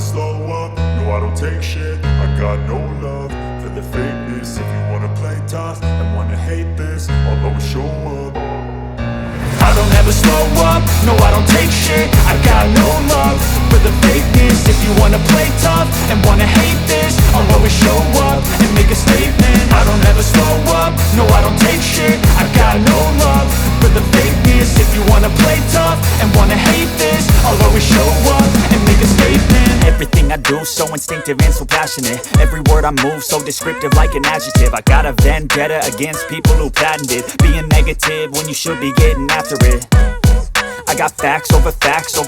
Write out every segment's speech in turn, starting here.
slow up, no I don't take shit. I got no love for the fakeness. If you wanna play tough and wanna hate this, I'll always show up. I don't ever slow up, no I don't take shit. I got no love for the fakeness. If you wanna play tough and wanna hate this, I'll always show up and make a statement. I don't ever slow up, no I don't take shit. I got no love for the fakeness. If you wanna play tough and wanna hate this, I'll always show up and make a statement. Everything I do so instinctive and so passionate. Every word I move so descriptive like an adjective. I got a vendetta against people who patented being negative when you should be getting after it. I got facts over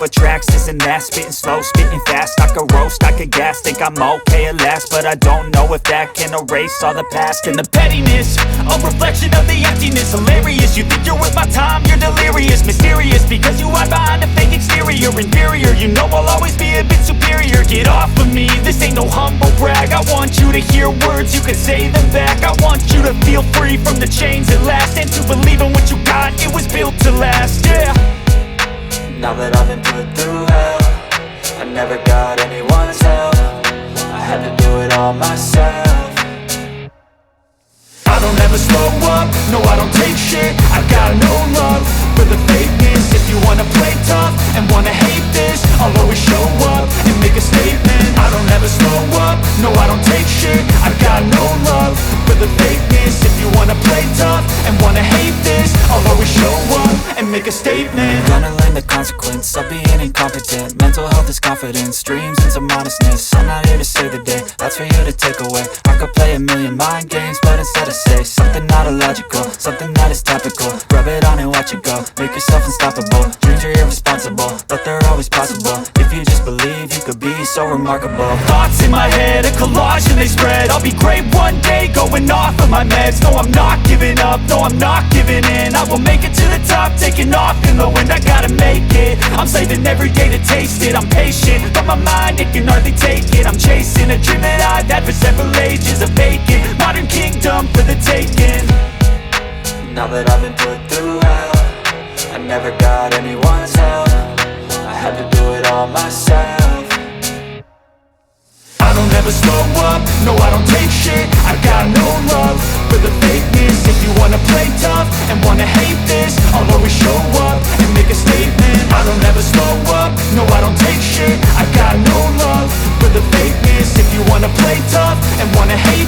tracks, this and that. Spitting slow, spitting fast, I could roast, I could gas. Think I'm okay at last, but I don't know if that can erase all the past. And the pettiness, a reflection of the emptiness. Hilarious, you think you're worth my time, you're delirious. Mysterious, because you hide behind a fake exterior. Inferior, you know I'll always be a bit superior. Get off of me, this ain't no humble brag. I want you to hear words, you can say them back. I want you to feel free from the chains at last, and to believe in what you got, it was built to last, yeah. Now that I've been put through hell, I never got anyone's help. I had to do it all myself. I don't ever slow up, no I don't take shit. I got no love for the fakeness. If you wanna play tough and wanna hate this, I'll always show up and make a statement. I don't ever slow up, no I don't take shit. I got no love for the fakeness. If you wanna play tough and wanna hate this, I'll always show up and make a statement. Gonna learn the consequence of being incompetent. Mental health is confidence, dreams and some modestness. I'm not here to save the day, that's for you to take away. I could play a million mind games, but instead I say something not illogical, something that is topical. Rub it on and watch it go, make yourself unstoppable. Dreams are irresponsible, but they're always possible. If you just believe, you could be so remarkable. Thoughts in my head, a collage and they spread. I'll be great one day, going off of my meds. No, I'm not giving up, no, I'm not giving in. I will make it to the top, taking off in the wind. I gotta make it, I'm saving every day to taste it. I'm patient, but my mind, it can hardly take it. I'm chasing a dream that I've had for several ages. A vacant, modern kingdom for the taking. Now that I've been put through hell, I never got anyone's help. I had to do it all myself. I don't ever slow up, no I don't take shit. I got no love for the fakeness. If you wanna play tough and wanna hate this, I'll always show up and make a statement. I don't ever slow up, no I don't take shit. I got no love for the fakeness. If you wanna play tough and wanna hate